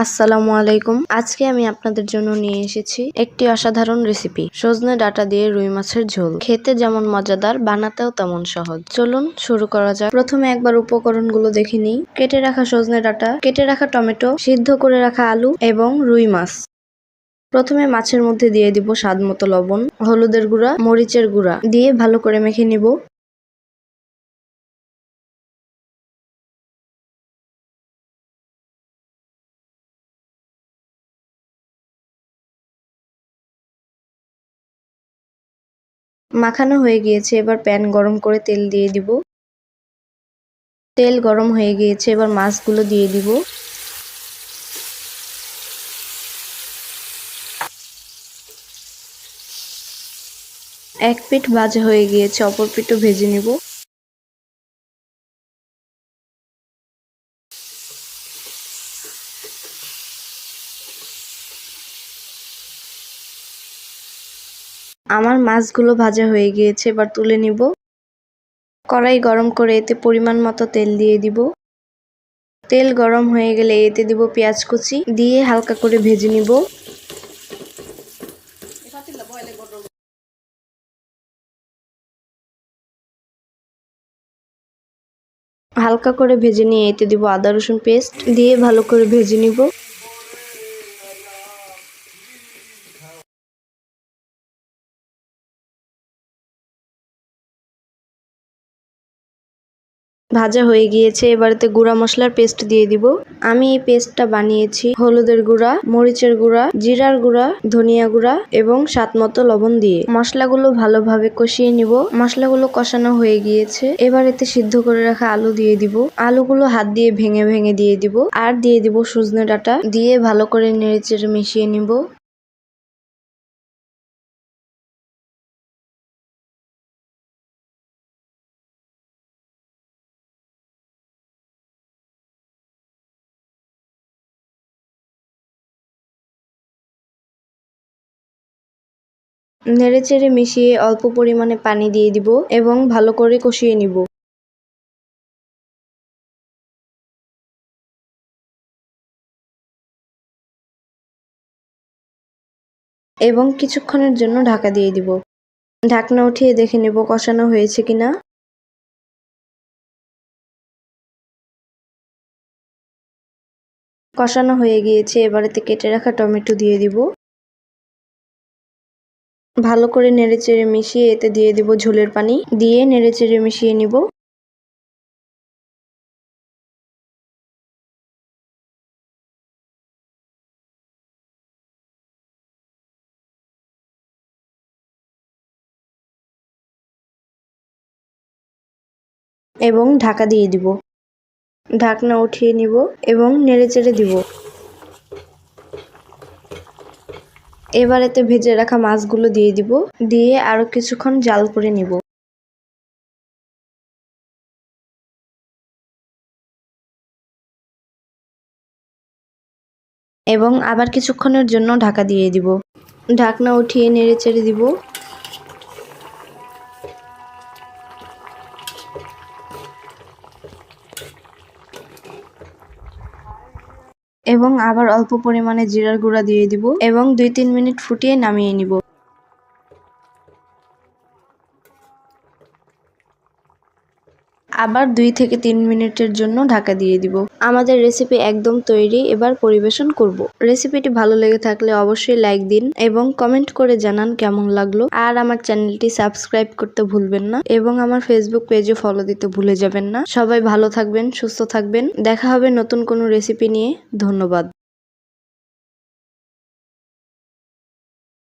আসসালামু আলাইকুম। আজকে আমি আপনাদের জন্য নিয়ে এসেছি একটি অসাধারণ রেসিপি, সজনে ডাঁটা দিয়ে রুই মাছের ঝোল। খেতে যেমন মজাদার, বানাতেও তেমন সহজ। চলুন শুরু করা যাক। প্রথমে একবার উপকরণগুলো দেখে নিই। কেটে রাখা সজনে ডাঁটা, কেটে রাখা টমেটো, সিদ্ধ করে রাখা আলু এবং রুই মাছ। প্রথমে মাছের মধ্যে দিয়ে দিব স্বাদ মতো লবণ, হলুদের গুঁড়া, মরিচের গুঁড়া দিয়ে ভালো করে মেখে নিব। মাখানো হয়ে গিয়েছে, এবার প্যান গরম করে তেল দিয়ে দিব। তেল গরম হয়ে গিয়েছে, এবার মাছগুলো দিয়ে দিব। এক পিঠ ভাজা হয়ে গিয়েছে, অপর পিঠও ভেজে নিব। আমার মাছগুলো ভাজা হয়ে গিয়েছে, এবার তুলে নিব। কড়াই গরম করে এতে পরিমাণ মতো তেল দিয়ে দিব। তেল গরম হয়ে গেলে এতে দিব পেঁয়াজ কুচি, দিয়ে হালকা করে ভেজে নিব। হালকা করে ভেজে নিয়ে এতে দিব আদা রসুন পেস্ট, দিয়ে ভালো করে ভেজে নিব। ভাজা হয়ে গিয়েছে, এবারেতে গুঁড়া মশলার পেস্ট দিয়ে দিব। আমি এই পেস্টটা বানিয়েছি হলুদের গুঁড়া, মরিচের গুঁড়া, জিরার গুঁড়া, ধনিয়া গুঁড়া এবং স্বাদ মতো লবণ দিয়ে। মশলাগুলো ভালোভাবে কষিয়ে নিব। মশলাগুলো কষানো হয়ে গিয়েছে, এবার এতে সিদ্ধ করে রাখা আলু দিয়ে দিব। আলুগুলো হাত দিয়ে ভেঙে ভেঙে দিয়ে দিব, আর দিয়ে দিব সজনে ডাঁটা, দিয়ে ভালো করে নেড়েচেড়ে মিশিয়ে নিব। নেড়েচেড়ে মিশিয়ে অল্প পরিমাণে পানি দিয়ে দিব এবং ভালো করে কষিয়ে নিব। এবং কিছুক্ষণের জন্য ঢাকা দিয়ে দিব। ঢাকনা উঠিয়ে দেখে নেব কষানো হয়েছে কিনা। কষানো হয়ে গিয়েছে, এবারেতে কেটে রাখা টমেটো দিয়ে দিব। ভালো করে নেড়েচেড়ে মিশিয়ে এতে দিয়ে দিব ঝোলের পানি, দিয়ে নেড়েচেড়ে মিশিয়ে নিব। এবং ঢাকা দিয়ে দিব। ঢাকনা উঠিয়ে নিব এবং নেড়েচেড়ে দিব। এবার এতে ভেজে রাখা মাছগুলো দিয়ে দিব, দিয়ে আরো কিছুক্ষণ জাল করে নিব। এবং আবার কিছুক্ষণের জন্য ঢাকা দিয়ে দিব। ঢাকনা উঠিয়ে নেড়েচেড়ে দিব। এবং আবার অল্প পরিমাণে জিরার গুঁড়া দিয়ে দিব এবং 2-3 মিনিট ফুটিয়ে নামিয়ে নিব। আবার 2 থেকে 3 মিনিটের জন্য ঢাকা দিয়ে দিব। আমাদের রেসিপি একদম তৈরি, এবার পরিবেশন করব। রেসিপিটি ভালো লেগে থাকলে অবশ্যই লাইক দিন এবং কমেন্ট করে জানান কেমন লাগলো। আর আমার চ্যানেলটি সাবস্ক্রাইব করতে ভুলবেন না এবং আমার ফেসবুক পেজে ফলো দিতে ভুলে যাবেন না। সবাই ভালো থাকবেন, সুস্থ থাকবেন। দেখা হবে নতুন কোনো রেসিপি নিয়ে। ধন্যবাদ।